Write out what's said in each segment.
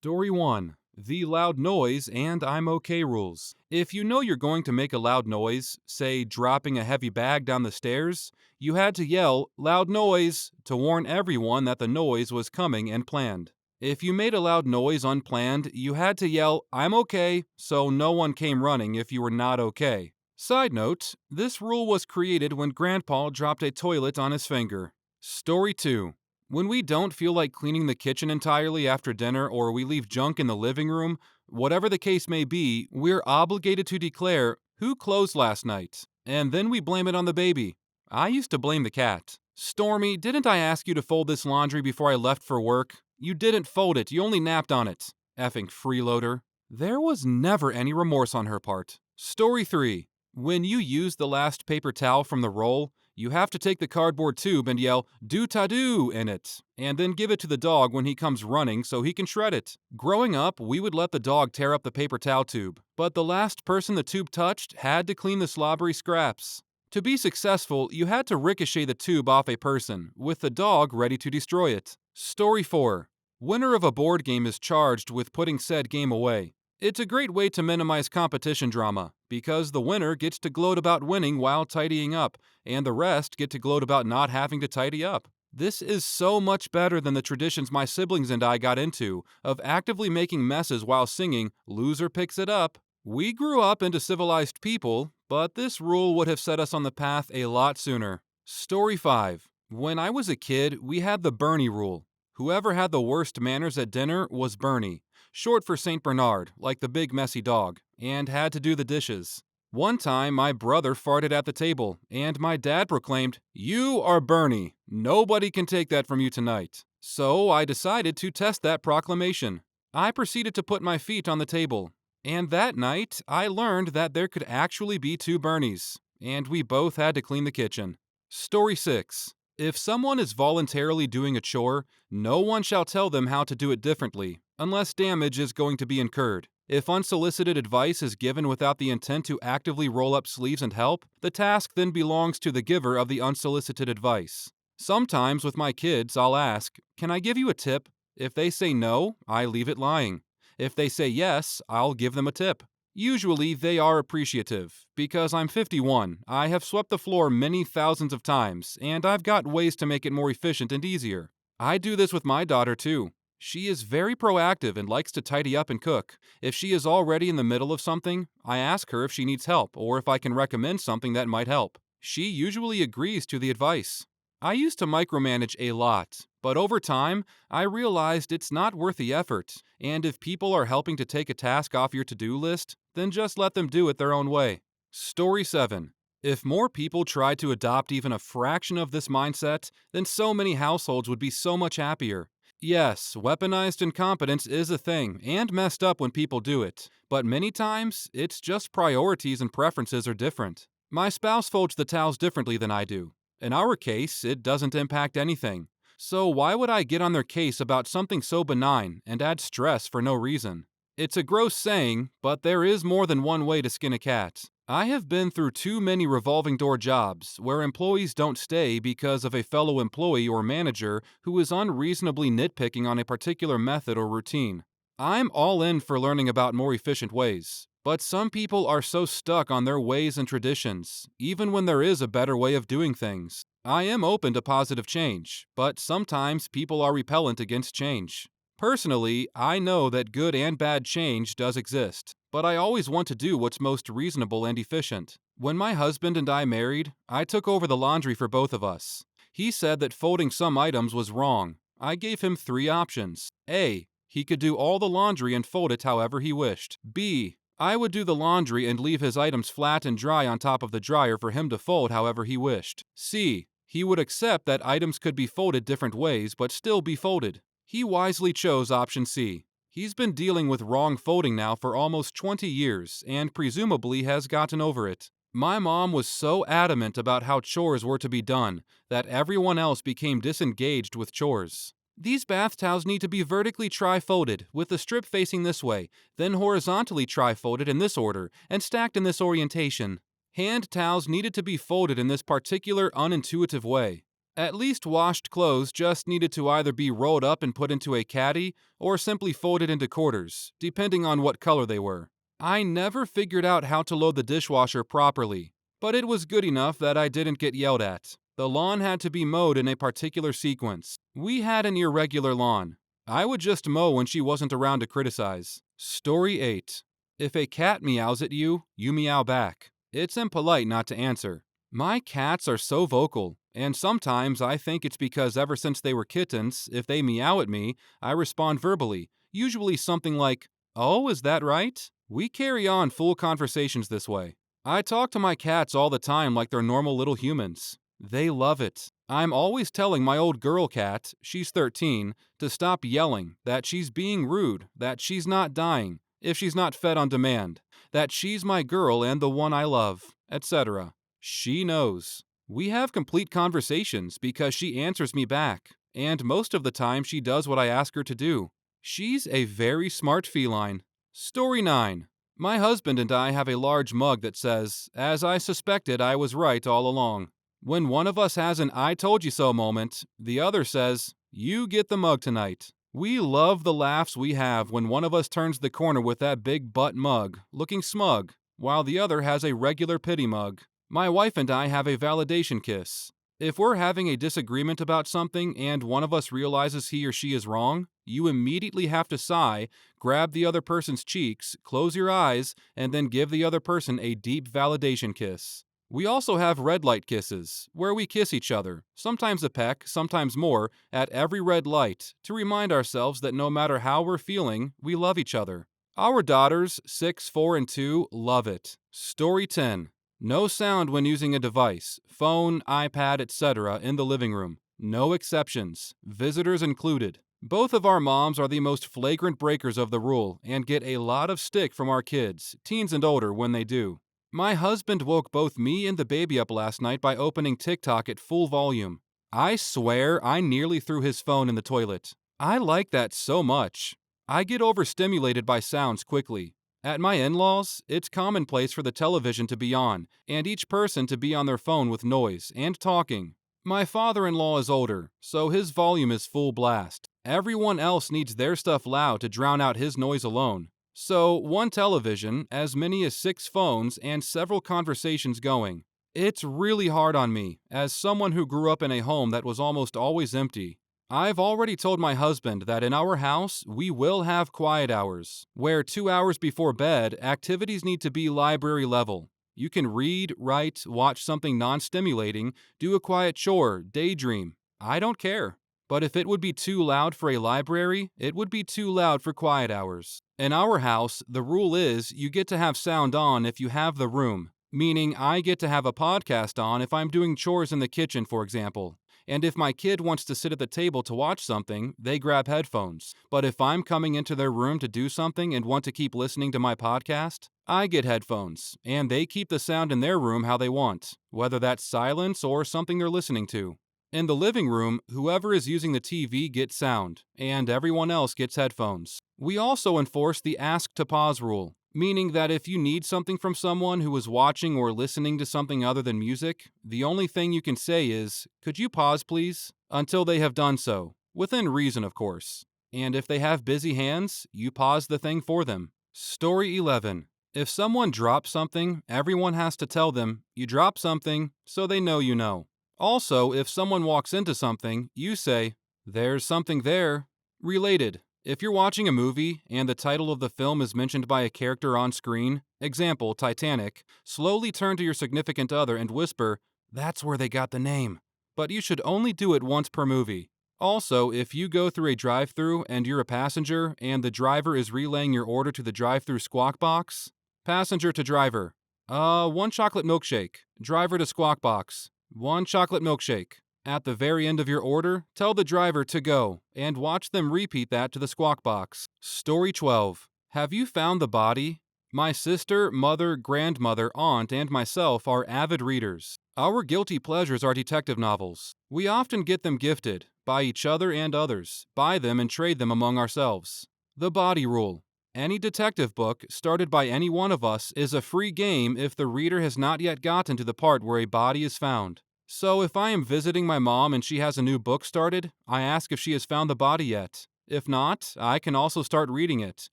Story 1. The loud noise and I'm okay rules. If you know you're going to make a loud noise, say dropping a heavy bag down the stairs, you had to yell, "Loud noise," to warn everyone that the noise was coming and planned. If you made a loud noise unplanned, you had to yell, "I'm okay," so no one came running if you were not okay. Side note, this rule was created when Grandpa dropped a toilet on his finger. Story 2. When we don't feel like cleaning the kitchen entirely after dinner or we leave junk in the living room, whatever the case may be, we're obligated to declare, "Who closed last night?" And then we blame it on the baby. I used to blame the cat. "Stormy, didn't I ask you to fold this laundry before I left for work? You didn't fold it, you only napped on it." Effing freeloader. There was never any remorse on her part. Story 3. When you use the last paper towel from the roll, you have to take the cardboard tube and yell, "Do-ta-do" in it, and then give it to the dog when he comes running so he can shred it. Growing up, we would let the dog tear up the paper towel tube, but the last person the tube touched had to clean the slobbery scraps. To be successful, you had to ricochet the tube off a person, with the dog ready to destroy it. Story 4. Winner of a board game is charged with putting said game away. It's a great way to minimize competition drama, because the winner gets to gloat about winning while tidying up, and the rest get to gloat about not having to tidy up. This is so much better than the traditions my siblings and I got into of actively making messes while singing "Loser Picks It Up." We grew up into civilized people, but this rule would have set us on the path a lot sooner. Story 5. When I was a kid, we had the Bernie rule. Whoever had the worst manners at dinner was Bernie, short for St. Bernard, like the big messy dog, and had to do the dishes. One time, my brother farted at the table, and my dad proclaimed, "You are Bernie. Nobody can take that from you tonight." So I decided to test that proclamation. I proceeded to put my feet on the table, and that night, I learned that there could actually be two Bernies, and we both had to clean the kitchen. Story 6. If someone is voluntarily doing a chore, no one shall tell them how to do it differently, unless damage is going to be incurred. If unsolicited advice is given without the intent to actively roll up sleeves and help, the task then belongs to the giver of the unsolicited advice. Sometimes with my kids, I'll ask, "Can I give you a tip?" If they say no, I leave it lying. If they say yes, I'll give them a tip. Usually, they are appreciative. Because I'm 51, I have swept the floor many thousands of times, and I've got ways to make it more efficient and easier. I do this with my daughter, too. She is very proactive and likes to tidy up and cook. If she is already in the middle of something, I ask her if she needs help or if I can recommend something that might help. She usually agrees to the advice. I used to micromanage a lot, but over time, I realized it's not worth the effort, and if people are helping to take a task off your to-do list, then just let them do it their own way. Story 7. If more people tried to adopt even a fraction of this mindset, then so many households would be so much happier. Yes, weaponized incompetence is a thing, and messed up when people do it, but many times, it's just priorities and preferences are different. My spouse folds the towels differently than I do. In our case, it doesn't impact anything. So why would I get on their case about something so benign and add stress for no reason? It's a gross saying, but there is more than one way to skin a cat. I have been through too many revolving door jobs where employees don't stay because of a fellow employee or manager who is unreasonably nitpicking on a particular method or routine. I'm all in for learning about more efficient ways, but some people are so stuck on their ways and traditions, even when there is a better way of doing things. I am open to positive change, but sometimes people are repellent against change. Personally, I know that good and bad change does exist, but I always want to do what's most reasonable and efficient. When my husband and I married, I took over the laundry for both of us. He said that folding some items was wrong. I gave him 3 options. A. He could do all the laundry and fold it however he wished. B. I would do the laundry and leave his items flat and dry on top of the dryer for him to fold however he wished. C. He would accept that items could be folded different ways but still be folded. He wisely chose option C. He's been dealing with wrong folding now for almost 20 years and presumably has gotten over it. My mom was so adamant about how chores were to be done that everyone else became disengaged with chores. These bath towels need to be vertically tri-folded, with the strip facing this way, then horizontally tri-folded in this order, and stacked in this orientation. Hand towels needed to be folded in this particular unintuitive way. At least washed clothes just needed to either be rolled up and put into a caddy or simply folded into quarters, depending on what color they were. I never figured out how to load the dishwasher properly, but it was good enough that I didn't get yelled at. The lawn had to be mowed in a particular sequence. We had an irregular lawn. I would just mow when she wasn't around to criticize. Story 8. If a cat meows at you, you meow back. It's impolite not to answer. My cats are so vocal, and sometimes I think it's because ever since they were kittens, if they meow at me, I respond verbally, usually something like, "Oh, is that right?" We carry on full conversations this way. I talk to my cats all the time like they're normal little humans. They love it. I'm always telling my old girl cat, she's 13, to stop yelling, that she's being rude, that she's not dying, if she's not fed on demand, that she's my girl and the one I love, etc. She knows. We have complete conversations because she answers me back, and most of the time she does what I ask her to do. She's a very smart feline. Story 9. My husband and I have a large mug that says, "As I suspected, I was right all along." When one of us has an "I told you so" moment, the other says, "You get the mug tonight." We love the laughs we have when one of us turns the corner with that big butt mug, looking smug, while the other has a regular pity mug. My wife and I have a validation kiss. If we're having a disagreement about something and one of us realizes he or she is wrong, you immediately have to sigh, grab the other person's cheeks, close your eyes, and then give the other person a deep validation kiss. We also have red light kisses, where we kiss each other, sometimes a peck, sometimes more, at every red light, to remind ourselves that no matter how we're feeling, we love each other. Our daughters, 6, 4, and 2, love it. Story 10. No sound when using a device, phone, iPad, etc., in the living room. No exceptions, visitors included. Both of our moms are the most flagrant breakers of the rule and get a lot of stick from our kids, teens and older, when they do. My husband woke both me and the baby up last night by opening TikTok at full volume. I swear I nearly threw his phone in the toilet. I like that so much. I get overstimulated by sounds quickly. At my in-laws, it's commonplace for the television to be on, and each person to be on their phone with noise and talking. My father-in-law is older, so his volume is full blast. Everyone else needs their stuff loud to drown out his noise alone. So, one television, as many as 6 phones, and several conversations going. It's really hard on me, as someone who grew up in a home that was almost always empty. I've already told my husband that in our house, we will have quiet hours, where 2 hours before bed, activities need to be library level. You can read, write, watch something non-stimulating, do a quiet chore, daydream. I don't care. But if it would be too loud for a library, it would be too loud for quiet hours. In our house, the rule is you get to have sound on if you have the room, meaning I get to have a podcast on if I'm doing chores in the kitchen, for example. And if my kid wants to sit at the table to watch something, they grab headphones. But if I'm coming into their room to do something and want to keep listening to my podcast, I get headphones, and they keep the sound in their room how they want, whether that's silence or something they're listening to. In the living room, whoever is using the TV gets sound, and everyone else gets headphones. We also enforce the ask to pause rule, meaning that if you need something from someone who is watching or listening to something other than music, the only thing you can say is, "Could you pause, please?" until they have done so, within reason, of course. And if they have busy hands, you pause the thing for them. Story 11. If someone drops something, everyone has to tell them, "You dropped something," so they know you know. Also, if someone walks into something, you say, "There's something there." Related. If you're watching a movie and the title of the film is mentioned by a character on screen, example, Titanic, slowly turn to your significant other and whisper, "That's where they got the name." But you should only do it once per movie. Also, if you go through a drive-thru and you're a passenger and the driver is relaying your order to the drive-thru squawk box, passenger to driver, 1 chocolate milkshake. Driver to squawk box, 1 chocolate milkshake. At the very end of your order, tell the driver to go, and watch them repeat that to the squawk box. Story 12. Have you found the body? My sister, mother, grandmother, aunt, and myself are avid readers. Our guilty pleasures are detective novels. We often get them gifted, by each other and others, buy them and trade them among ourselves. The body rule. Any detective book, started by any one of us, is a free game if the reader has not yet gotten to the part where a body is found. So if I am visiting my mom and she has a new book started, I ask if she has found the body yet. If not, I can also start reading it,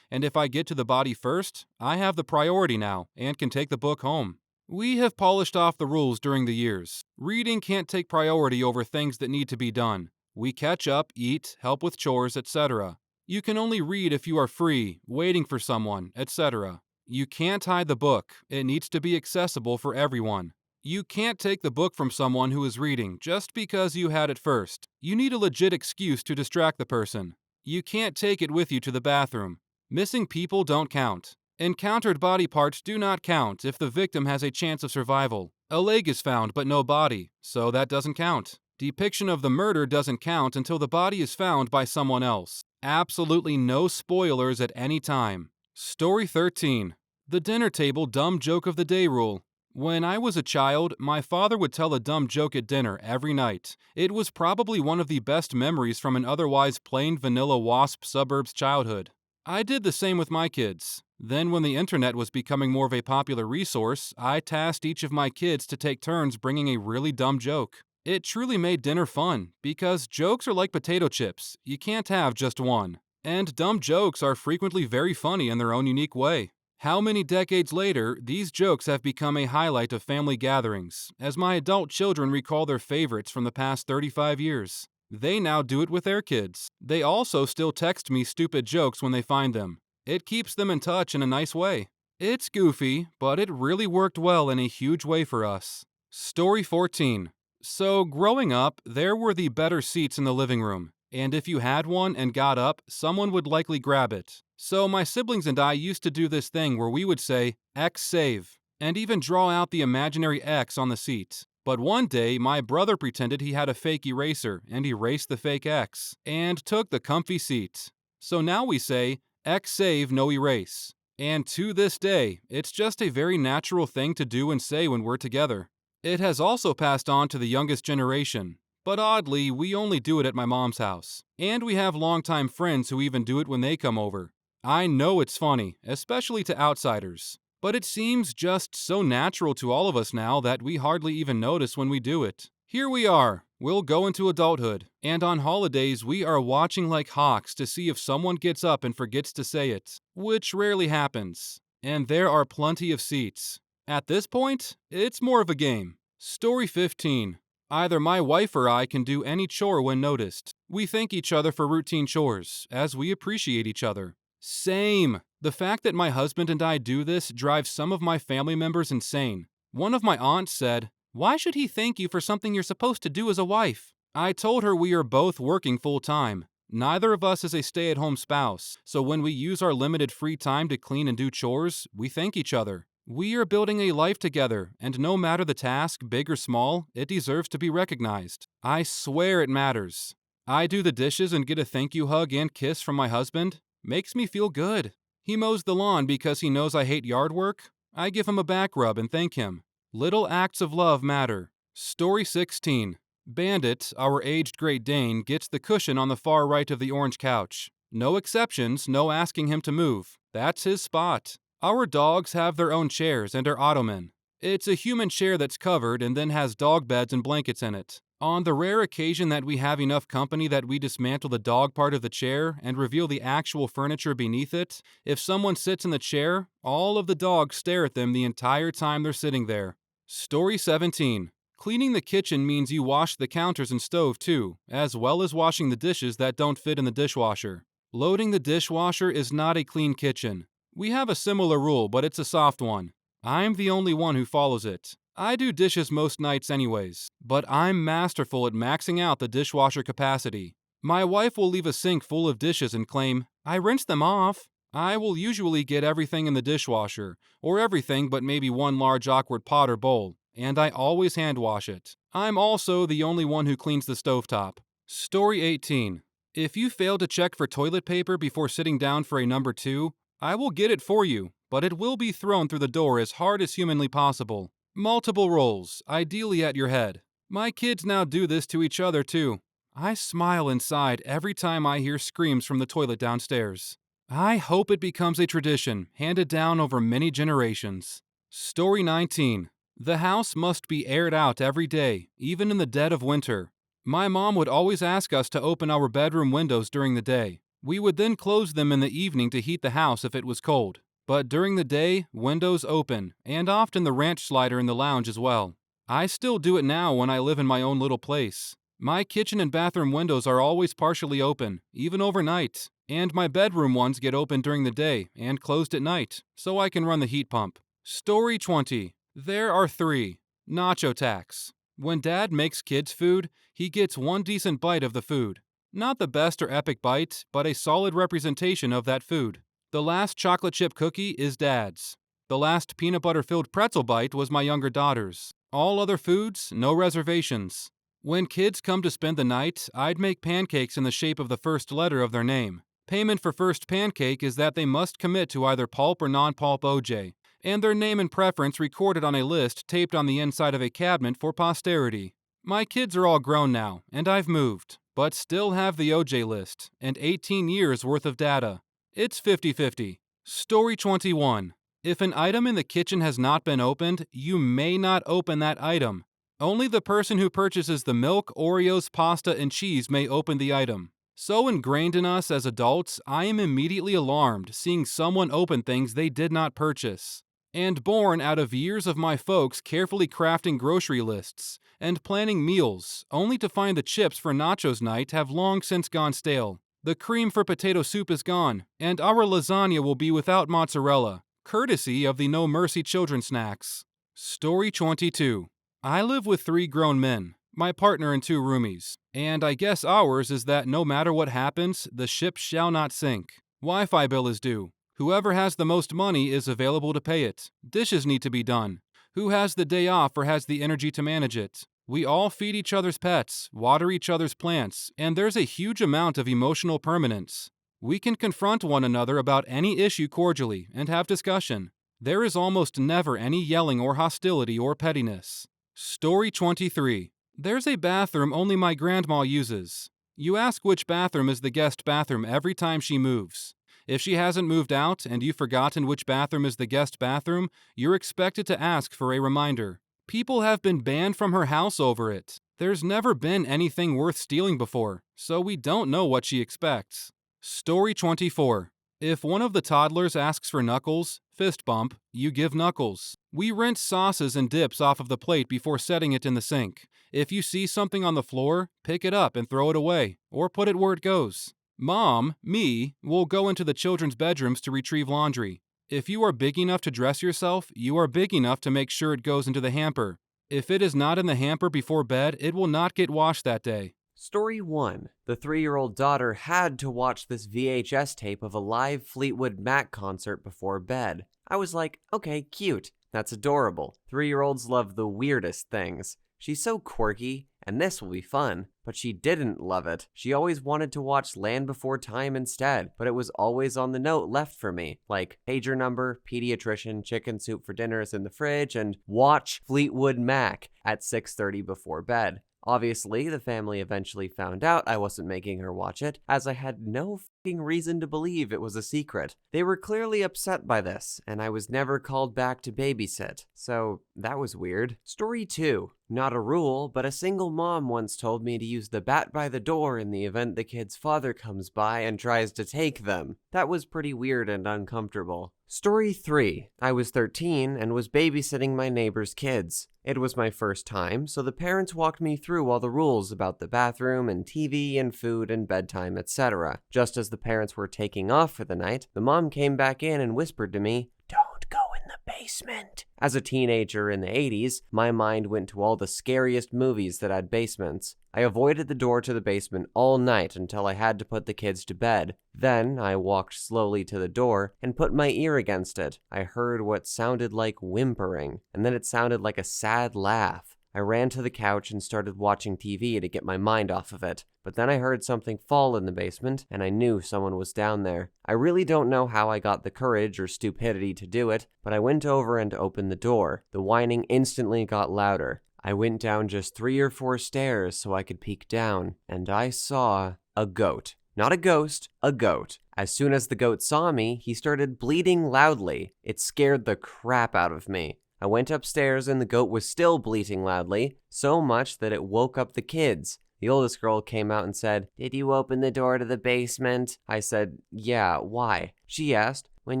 and if I get to the body first, I have the priority now and can take the book home. We have polished off the rules during the years. Reading can't take priority over things that need to be done. We catch up, eat, help with chores, etc. You can only read if you are free, waiting for someone, etc. You can't hide the book. It needs to be accessible for everyone. You can't take the book from someone who is reading just because you had it first. You need a legit excuse to distract the person. You can't take it with you to the bathroom. Missing people don't count. Encountered body parts do not count if the victim has a chance of survival. A leg is found but no body, so that doesn't count. Depiction of the murder doesn't count until the body is found by someone else. Absolutely no spoilers at any time. Story 13. The dinner table dumb joke of the day rule. When I was a child, my father would tell a dumb joke at dinner every night. It was probably one of the best memories from an otherwise plain vanilla WASP suburbs childhood. I did the same with my kids. Then when the internet was becoming more of a popular resource, I tasked each of my kids to take turns bringing a really dumb joke. It truly made dinner fun, because jokes are like potato chips. You can't have just one. And dumb jokes are frequently very funny in their own unique way. How many decades later, these jokes have become a highlight of family gatherings, as my adult children recall their favorites from the past 35 years. They now do it with their kids. They also still text me stupid jokes when they find them. It keeps them in touch in a nice way. It's goofy, but it really worked well in a huge way for us. Story 14. So, growing up, there were the better seats in the living room, and if you had one and got up, someone would likely grab it. So my siblings and I used to do this thing where we would say, X save, and even draw out the imaginary X on the seat. But one day, my brother pretended he had a fake eraser and erased the fake X, and took the comfy seat. So now we say, X save, no erase. And to this day, it's just a very natural thing to do and say when we're together. It has also passed on to the youngest generation. But oddly, we only do it at my mom's house. And we have longtime friends who even do it when they come over. I know it's funny, especially to outsiders, but it seems just so natural to all of us now that we hardly even notice when we do it. Here we are, we'll go into adulthood, and on holidays we are watching like hawks to see if someone gets up and forgets to say it, which rarely happens. And there are plenty of seats. At this point, it's more of a game. Story 15. Either my wife or I can do any chore when noticed. We thank each other for routine chores, as we appreciate each other. Same. The fact that my husband and I do this drives some of my family members insane. One of my aunts said, "Why should he thank you for something you're supposed to do as a wife?" I told her we are both working full time. Neither of us is a stay-at-home spouse, so when we use our limited free time to clean and do chores, we thank each other. We are building a life together, and no matter the task, big or small, it deserves to be recognized. I swear it matters. I do the dishes and get a thank you hug and kiss from my husband. Makes me feel good. He mows the lawn because he knows I hate yard work. I give him a back rub and thank him. Little acts of love matter. Story 16. Bandit, our aged Great Dane, gets the cushion on the far right of the orange couch. No exceptions, no asking him to move. That's his spot. Our dogs have their own chairs and are ottoman. It's a human chair that's covered and then has dog beds and blankets in it. On the rare occasion that we have enough company that we dismantle the dog part of the chair and reveal the actual furniture beneath it, if someone sits in the chair, all of the dogs stare at them the entire time they're sitting there. Story 17. Cleaning the kitchen means you wash the counters and stove too, as well as washing the dishes that don't fit in the dishwasher. Loading the dishwasher is not a clean kitchen. We have a similar rule, but it's a soft one. I'm the only one who follows it. I do dishes most nights anyways, but I'm masterful at maxing out the dishwasher capacity. My wife will leave a sink full of dishes and claim, "I rinsed them off." I will usually get everything in the dishwasher, or everything but maybe one large awkward pot or bowl, and I always hand wash it. I'm also the only one who cleans the stovetop. Story 18. If you fail to check for toilet paper before sitting down for a number 2, I will get it for you, but it will be thrown through the door as hard as humanly possible. Multiple rolls, ideally at your head. My kids now do this to each other too. I smile inside every time I hear screams from the toilet downstairs. I hope it becomes a tradition, handed down over many generations. Story 19. The house must be aired out every day, even in the dead of winter. My mom would always ask us to open our bedroom windows during the day. We would then close them in the evening to heat the house if it was cold. But during the day, windows open, and often the ranch slider in the lounge as well. I still do it now when I live in my own little place. My kitchen and bathroom windows are always partially open, even overnight, and my bedroom ones get open during the day and closed at night, so I can run the heat pump. Story 20. There are 3. Nacho Tax. When Dad makes kids food, he gets one decent bite of the food. Not the best or epic bite, but a solid representation of that food. The last chocolate chip cookie is Dad's. The last peanut butter filled pretzel bite was my younger daughter's. All other foods, no reservations. When kids come to spend the night, I'd make pancakes in the shape of the first letter of their name. Payment for first pancake is that they must commit to either pulp or non-pulp OJ, and their name and preference recorded on a list taped on the inside of a cabinet for posterity. My kids are all grown now, and I've moved, but still have the OJ list, and 18 years worth of data. It's 50-50. Story 21. If an item in the kitchen has not been opened, you may not open that item. Only the person who purchases the milk, Oreos, pasta, and cheese may open the item. So ingrained in us as adults, I am immediately alarmed seeing someone open things they did not purchase. And born out of years of my folks carefully crafting grocery lists and planning meals, only to find the chips for nachos night have long since gone stale. The cream for potato soup is gone, and our lasagna will be without mozzarella, courtesy of the No Mercy children snacks. Story 22. I live with 3 grown men, my partner and 2 roomies, and I guess ours is that no matter what happens, the ship shall not sink. Wi-Fi bill is due. Whoever has the most money is available to pay it. Dishes need to be done. Who has the day off or has the energy to manage it? We all feed each other's pets, water each other's plants, and there's a huge amount of emotional permanence. We can confront one another about any issue cordially and have discussion. There is almost never any yelling or hostility or pettiness. Story 23. There's a bathroom only my grandma uses. You ask which bathroom is the guest bathroom every time she moves. If she hasn't moved out and you've forgotten which bathroom is the guest bathroom, you're expected to ask for a reminder. People have been banned from her house over it. There's never been anything worth stealing before, so we don't know what she expects. Story 24. If one of the toddlers asks for Knuckles, fist bump, you give Knuckles. We rinse sauces and dips off of the plate before setting it in the sink. If you see something on the floor, pick it up and throw it away, or put it where it goes. Mom, me, will go into the children's bedrooms to retrieve laundry. If you are big enough to dress yourself, you are big enough to make sure it goes into the hamper. If it is not in the hamper before bed, it will not get washed that day. Story 1. The 3-year-old daughter had to watch this VHS tape of a live Fleetwood Mac concert before bed. I was like, okay, cute. That's adorable. 3-year-olds love the weirdest things. She's so quirky, and this will be fun. But she didn't love it. She always wanted to watch Land Before Time instead, but it was always on the note left for me, like pager number, pediatrician, chicken soup for dinner is in the fridge, and watch Fleetwood Mac at 6:30 before bed. Obviously, the family eventually found out I wasn't making her watch it, as I had no fucking reason to believe it was a secret. They were clearly upset by this, and I was never called back to babysit, so that was weird. Story 2. Not a rule, but a single mom once told me to use the bat by the door in the event the kid's father comes by and tries to take them. That was pretty weird and uncomfortable. Story 3. I was 13 and was babysitting my neighbor's kids. It was my first time, so the parents walked me through all the rules about the bathroom and TV and food and bedtime, etc. Just as the parents were taking off for the night, the mom came back in and whispered to me, "Don't go in the basement." As a teenager in the 80s, my mind went to all the scariest movies that had basements. I avoided the door to the basement all night until I had to put the kids to bed. Then I walked slowly to the door and put my ear against it. I heard what sounded like whimpering, and then it sounded like a sad laugh. I ran to the couch and started watching TV to get my mind off of it. But then I heard something fall in the basement, and I knew someone was down there. I really don't know how I got the courage or stupidity to do it, but I went over and opened the door. The whining instantly got louder. I went down just 3 or 4 stairs so I could peek down, and I saw a goat. Not a ghost, a goat. As soon as the goat saw me, he started bleating loudly. It scared the crap out of me. I went upstairs and the goat was still bleating loudly, so much that it woke up the kids. The oldest girl came out and said, "Did you open the door to the basement?" I said, "Yeah, why?" She asked, "When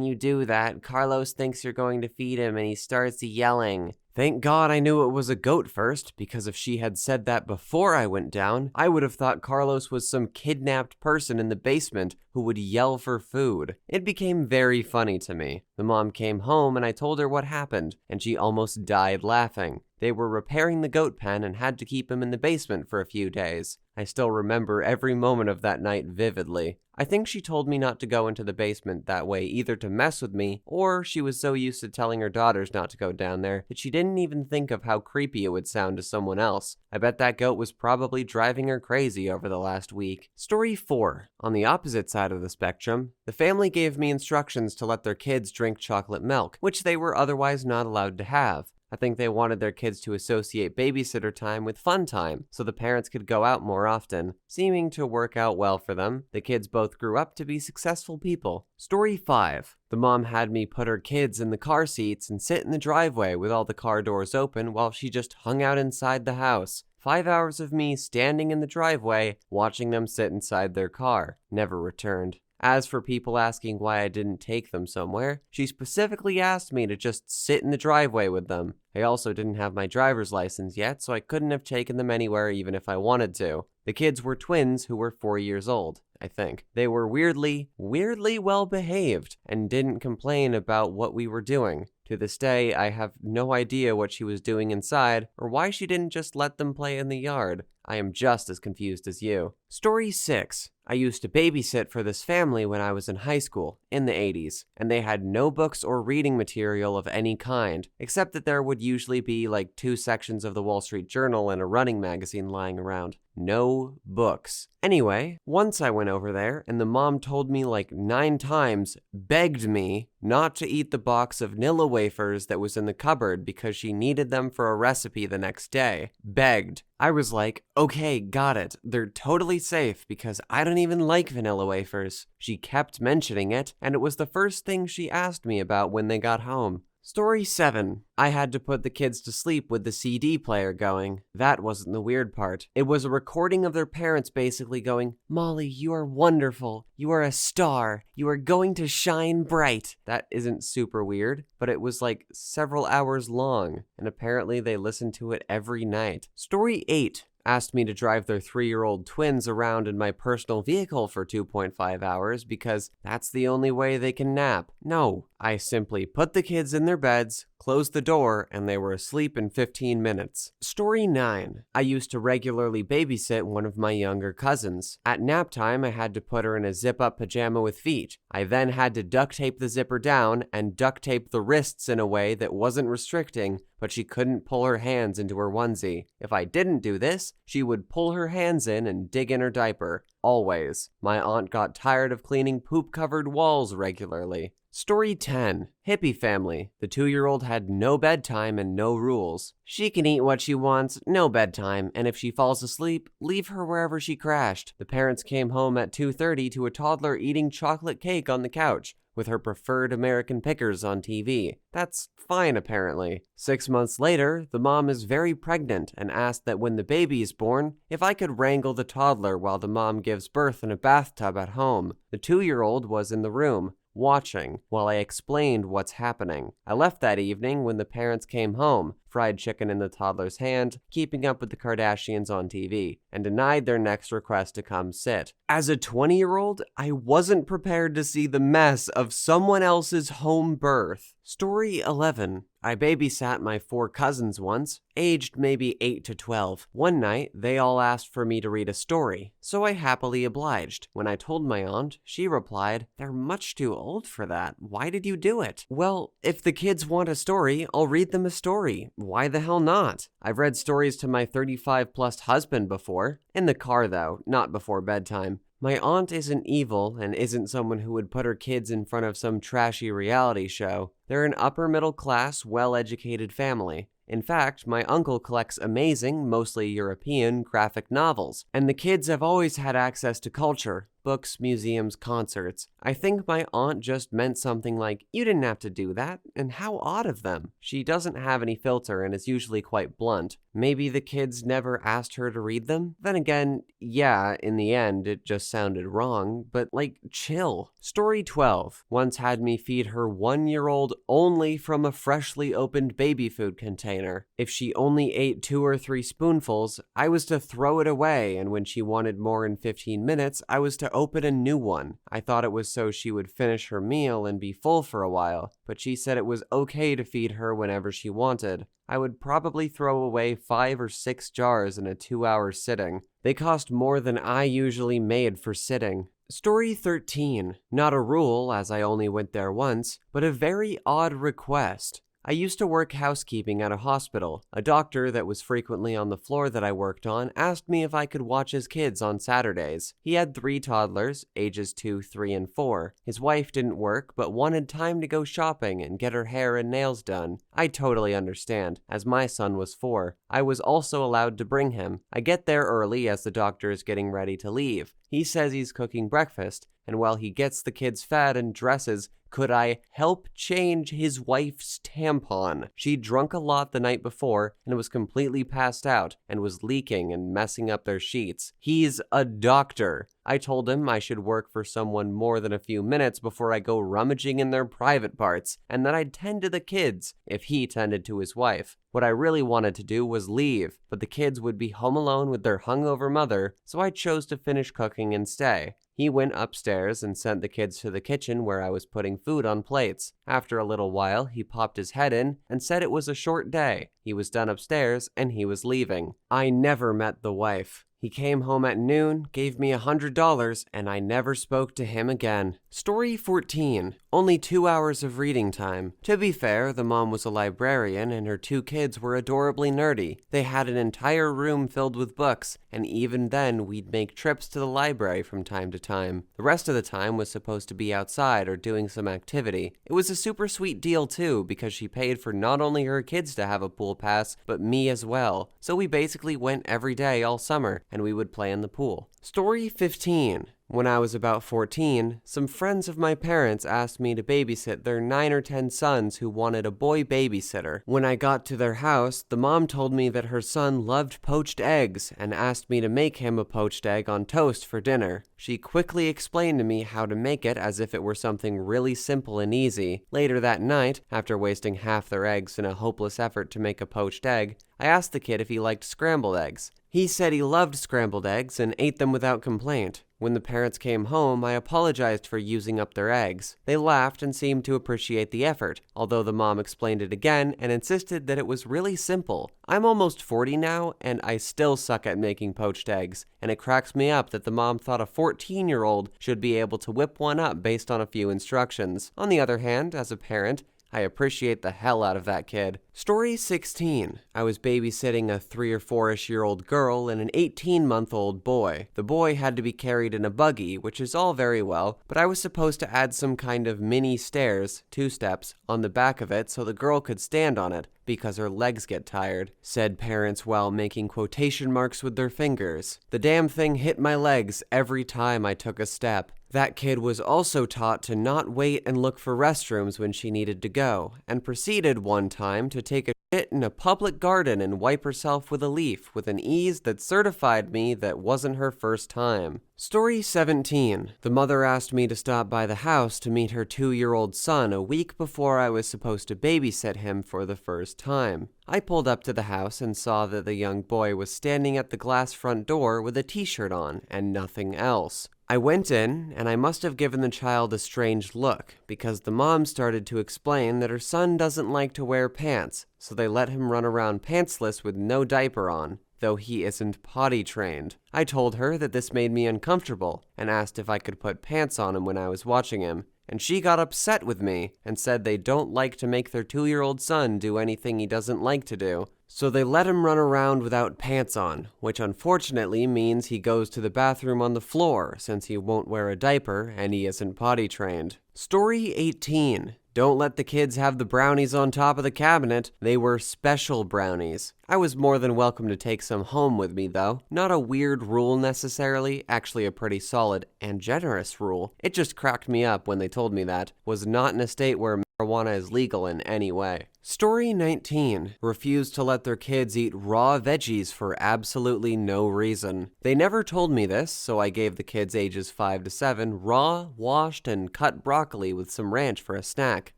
you do that, Carlos thinks you're going to feed him and he starts yelling." Thank God I knew it was a goat first, because if she had said that before I went down, I would have thought Carlos was some kidnapped person in the basement who would yell for food. It became very funny to me. The mom came home and I told her what happened, and she almost died laughing. They were repairing the goat pen and had to keep him in the basement for a few days. I still remember every moment of that night vividly. I think she told me not to go into the basement that way either to mess with me, or she was so used to telling her daughters not to go down there that she didn't even think of how creepy it would sound to someone else. I bet that goat was probably driving her crazy over the last week. Story 4. On the opposite side of the spectrum, the family gave me instructions to let their kids drink chocolate milk, which they were otherwise not allowed to have. I think they wanted their kids to associate babysitter time with fun time, so the parents could go out more often. Seeming to work out well for them, the kids both grew up to be successful people. Story 5. The mom had me put her kids in the car seats and sit in the driveway with all the car doors open while she just hung out inside the house. 5 hours of me standing in the driveway, watching them sit inside their car. Never returned. As for people asking why I didn't take them somewhere, she specifically asked me to just sit in the driveway with them. I also didn't have my driver's license yet, so I couldn't have taken them anywhere even if I wanted to. The kids were twins who were 4 years old, I think. They were weirdly well behaved and didn't complain about what we were doing. To this day, I have no idea what she was doing inside or why she didn't just let them play in the yard. I am just as confused as you. Story 6. I used to babysit for this family when I was in high school, in the 80s, and they had no books or reading material of any kind, except that there would usually be like 2 sections of the Wall Street Journal and a running magazine lying around. No books. Anyway, once I went over there, and the mom told me like 9 times, begged me, not to eat the box of Nilla wafers that was in the cupboard because she needed them for a recipe the next day. Begged. I was like, okay, got it. They're totally safe because I don't even like vanilla wafers. She kept mentioning it, and it was the first thing she asked me about when they got home. Story 7. I had to put the kids to sleep with the CD player going. That wasn't the weird part. It was a recording of their parents basically going, "Molly, you are wonderful. You are a star. You are going to shine bright." That isn't super weird, but it was like several hours long, and apparently they listened to it every night. Story 8. Asked me to drive their 3-year-old twins around in my personal vehicle for 2.5 hours because that's the only way they can nap. No, I simply put the kids in their beds, closed the door, and they were asleep in 15 minutes. Story 9. I used to regularly babysit one of my younger cousins. At nap time, I had to put her in a zip-up pajama with feet. I then had to duct tape the zipper down and duct tape the wrists in a way that wasn't restricting, but she couldn't pull her hands into her onesie. If I didn't do this, she would pull her hands in and dig in her diaper. Always. My aunt got tired of cleaning poop-covered walls regularly. Story 10. Hippie family. The 2-year-old had no bedtime and no rules. She can eat what she wants, no bedtime, and if she falls asleep, leave her wherever she crashed. The parents came home at 2:30 to a toddler eating chocolate cake on the couch, with her preferred American pickers on TV. That's fine, apparently. 6 months later, the mom is very pregnant and asked that when the baby is born, if I could wrangle the toddler while the mom gives birth in a bathtub at home. The 2-year-old was in the room, watching, while I explained what's happening. I left that evening when the parents came home, fried chicken in the toddler's hand, keeping up with the Kardashians on TV, and denied their next request to come sit. As a 20-year-old, I wasn't prepared to see the mess of someone else's home birth. Story 11. I babysat my 4 cousins once, aged maybe 8 to 12. One night, they all asked for me to read a story, so I happily obliged. When I told my aunt, she replied, "They're much too old for that. Why did you do it?" Well, if the kids want a story, I'll read them a story. Why the hell not? I've read stories to my 35-plus husband before. In the car, though, not before bedtime. My aunt isn't evil and isn't someone who would put her kids in front of some trashy reality show. They're an upper-middle-class, well-educated family. In fact, my uncle collects amazing, mostly European, graphic novels, and the kids have always had access to culture. books, museums, concerts. I think my aunt just meant something like, "You didn't have to do that," and how odd of them. She doesn't have any filter and is usually quite blunt. Maybe the kids never asked her to read them? Then again, yeah, in the end, it just sounded wrong, but chill. Story 12 once had me feed her 1-year-old only from a freshly opened baby food container. If she only ate 2 or 3 spoonfuls, I was to throw it away, and when she wanted more in 15 minutes, I was to open a new one. I thought it was so she would finish her meal and be full for a while, but she said it was okay to feed her whenever she wanted. I would probably throw away 5 or 6 jars in a 2-hour sitting. They cost more than I usually made for sitting. Story 13. Not a rule, as I only went there once, but a very odd request. I used to work housekeeping at a hospital. A doctor that was frequently on the floor that I worked on asked me if I could watch his kids on Saturdays. He had 3 toddlers, ages 2, 3, and 4. His wife didn't work, but wanted time to go shopping and get her hair and nails done. I totally understand, as my son was 4. I was also allowed to bring him. I get there early as the doctor is getting ready to leave. He says he's cooking breakfast, and while he gets the kids fed and dresses, could I help change his wife's tampon? She'd drunk a lot the night before and was completely passed out and was leaking and messing up their sheets. He's a doctor. I told him I should work for someone more than a few minutes before I go rummaging in their private parts, and that I'd tend to the kids if he tended to his wife. What I really wanted to do was leave, but the kids would be home alone with their hungover mother, so I chose to finish cooking and stay. He went upstairs and sent the kids to the kitchen where I was putting food on plates. After a little while, he popped his head in and said it was a short day. He was done upstairs and he was leaving. I never met the wife. He came home at noon, gave me $100, and I never spoke to him again. Story 14. Only 2 hours of reading time. To be fair, the mom was a librarian and her 2 kids were adorably nerdy. They had an entire room filled with books, and even then we'd make trips to the library from time to time. The rest of the time was supposed to be outside or doing some activity. It was a super sweet deal too, because she paid for not only her kids to have a pool pass, but me as well. So we basically went every day all summer, and we would play in the pool. Story 15. When I was about 14, some friends of my parents asked me to babysit their 9 or 10 sons who wanted a boy babysitter. When I got to their house, the mom told me that her son loved poached eggs and asked me to make him a poached egg on toast for dinner. She quickly explained to me how to make it as if it were something really simple and easy. Later that night, after wasting half their eggs in a hopeless effort to make a poached egg, I asked the kid if he liked scrambled eggs. He said he loved scrambled eggs and ate them without complaint. When the parents came home, I apologized for using up their eggs. They laughed and seemed to appreciate the effort, although the mom explained it again and insisted that it was really simple. I'm almost 40 now, and I still suck at making poached eggs, and it cracks me up that the mom thought a 14-year-old should be able to whip one up based on a few instructions. On the other hand, as a parent, I appreciate the hell out of that kid. Story 16. I was babysitting a 3 or 4-ish-year-old girl and an 18-month-old boy. The boy had to be carried in a buggy, which is all very well, but I was supposed to add some kind of mini stairs, 2 steps, on the back of it so the girl could stand on it, because her legs get tired, said parents while making quotation marks with their fingers. The damn thing hit my legs every time I took a step. That kid was also taught to not wait and look for restrooms when she needed to go, and proceeded one time to take a shit in a public garden and wipe herself with a leaf with an ease that certified me that wasn't her first time. Story 17. The mother asked me to stop by the house to meet her 2-year-old son a week before I was supposed to babysit him for the first time. I pulled up to the house and saw that the young boy was standing at the glass front door with a t-shirt on and nothing else. I went in, and I must have given the child a strange look, because the mom started to explain that her son doesn't like to wear pants, so they let him run around pantsless with no diaper on, though he isn't potty trained. I told her that this made me uncomfortable, and asked if I could put pants on him when I was watching him, and she got upset with me, and said they don't like to make their 2-year-old son do anything he doesn't like to do. So they let him run around without pants on, which unfortunately means he goes to the bathroom on the floor since he won't wear a diaper and he isn't potty trained. Story 18. Don't let the kids have the brownies on top of the cabinet. They were special brownies. I was more than welcome to take some home with me, though. Not a weird rule necessarily, actually a pretty solid and generous rule. It just cracked me up when they told me that. Was not in a state where marijuana is legal in any way. Story 19. Refused to let their kids eat raw veggies for absolutely no reason. They never told me this, so I gave the kids ages 5 to 7 raw, washed, and cut broccoli with some ranch for a snack.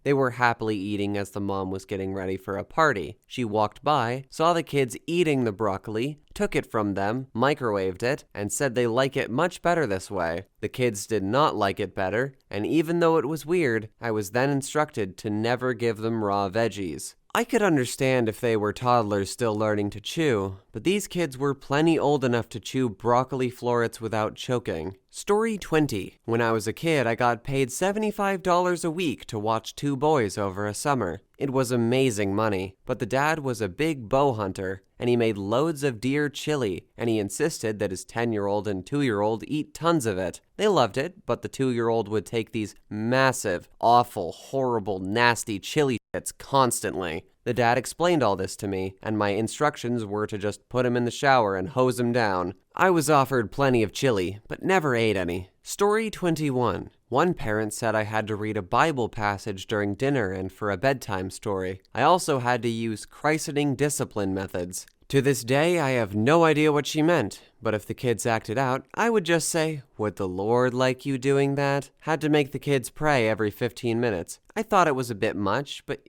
They were happily eating as the mom was getting ready for a party. She walked by, saw the kids eating the broccoli, took it from them, microwaved it, and said they like it much better this way. The kids did not like it better, and even though it was weird, I was then instructed to never give them raw veggies. I could understand if they were toddlers still learning to chew, but these kids were plenty old enough to chew broccoli florets without choking. Story 20. When I was a kid, I got paid $75 a week to watch 2 boys over a summer. It was amazing money, but the dad was a big bow hunter, and he made loads of deer chili, and he insisted that his 10-year-old and 2-year-old eat tons of it. They loved it, but the 2-year-old would take these massive, awful, horrible, nasty chili shits constantly. The dad explained all this to me, and my instructions were to just put him in the shower and hose him down. I was offered plenty of chili, but never ate any. Story 21. One parent said I had to read a Bible passage during dinner and for a bedtime story. I also had to use christening discipline methods. To this day, I have no idea what she meant, but if the kids acted out, I would just say, "Would the Lord like you doing that?" Had to make the kids pray every 15 minutes. I thought it was a bit much, but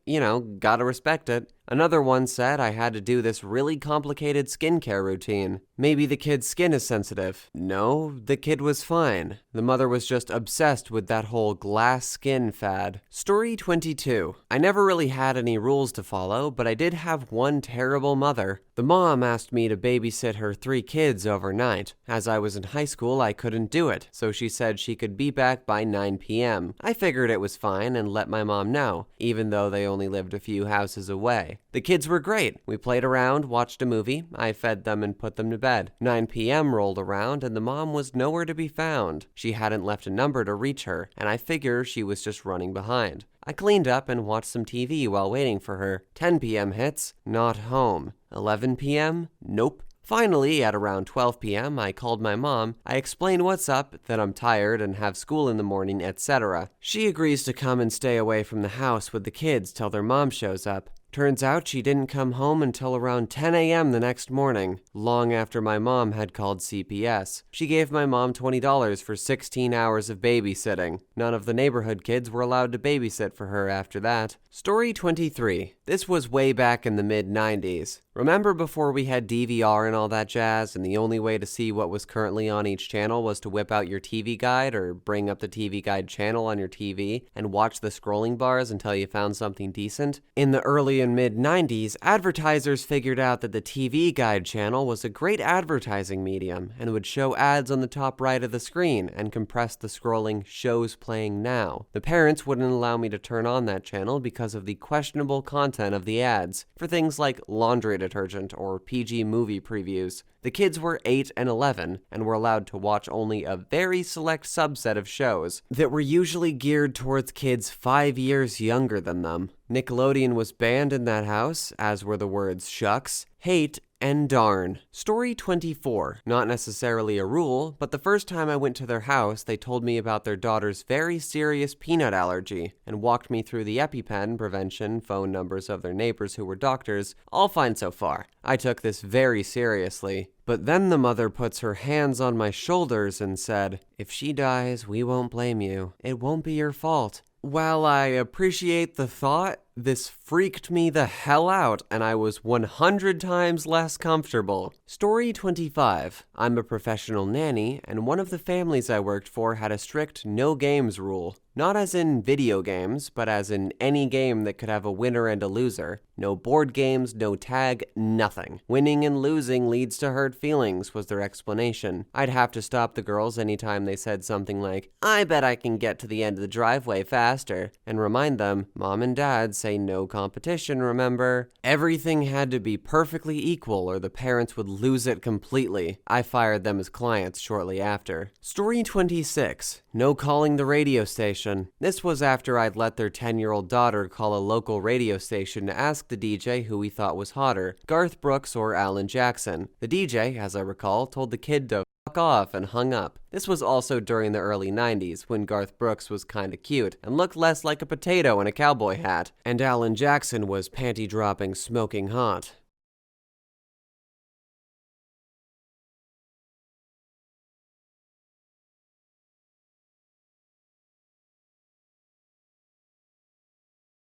gotta respect it. Another one said I had to do this really complicated skincare routine. Maybe the kid's skin is sensitive. No, the kid was fine. The mother was just obsessed with that whole glass skin fad. Story 22. I never really had any rules to follow, but I did have one terrible mother. The mom asked me to babysit her 3 kids overnight. As I was in high school, I couldn't do it, so she said she could be back by 9 p.m. I figured it was fine and let my mom know, even though they only lived a few houses away. The kids were great. We played around, watched a movie, I fed them and put them to bed. 9 p.m. rolled around and the mom was nowhere to be found. She hadn't left a number to reach her, and I figure she was just running behind. I cleaned up and watched some TV while waiting for her. 10 p.m. hits, not home. 11 p.m., nope. Finally, at around 12 p.m., I called my mom. I explained what's up, that I'm tired and have school in the morning, etc. She agrees to come and stay away from the house with the kids till their mom shows up. Turns out she didn't come home until around 10 a.m. the next morning, long after my mom had called CPS. She gave my mom $20 for 16 hours of babysitting. None of the neighborhood kids were allowed to babysit for her after that. Story 23. This was way back in the mid-90s. Remember before we had DVR and all that jazz, and the only way to see what was currently on each channel was to whip out your TV guide or bring up the TV guide channel on your TV and watch the scrolling bars until you found something decent? In the early and mid-90s, advertisers figured out that the TV guide channel was a great advertising medium and would show ads on the top right of the screen and compress the scrolling shows playing now. The parents wouldn't allow me to turn on that channel because of the questionable content of the ads for things like laundry detergent or PG movie previews. The kids were 8 and 11 and were allowed to watch only a very select subset of shows that were usually geared towards kids 5 years younger than them. Nickelodeon was banned in that house, as were the words shucks, hate, and darn. Story 24. Not necessarily a rule, but the first time I went to their house, they told me about their daughter's very serious peanut allergy and walked me through the EpiPen, prevention, phone numbers of their neighbors who were doctors. All fine so far. I took this very seriously. But then the mother puts her hands on my shoulders and said, "If she dies, we won't blame you. It won't be your fault." While I appreciate the thought, this freaked me the hell out, and I was 100 times less comfortable. Story 25. I'm a professional nanny, and one of the families I worked for had a strict no games rule. Not as in video games, but as in any game that could have a winner and a loser. No board games, no tag, nothing. Winning and losing leads to hurt feelings, was their explanation. I'd have to stop the girls anytime they said something like, "I bet I can get to the end of the driveway faster," and remind them, Mom and Dad said say no competition, remember? Everything had to be perfectly equal or the parents would lose it completely. I fired them as clients shortly after. Story 26. No calling the radio station. This was after I'd let their 10-year-old daughter call a local radio station to ask the DJ who he thought was hotter, Garth Brooks or Alan Jackson. The DJ, as I recall, told the kid to fuck off and hung up. This was also during the early 90s, when Garth Brooks was kinda cute and looked less like a potato in a cowboy hat, and Alan Jackson was panty-dropping smoking hot.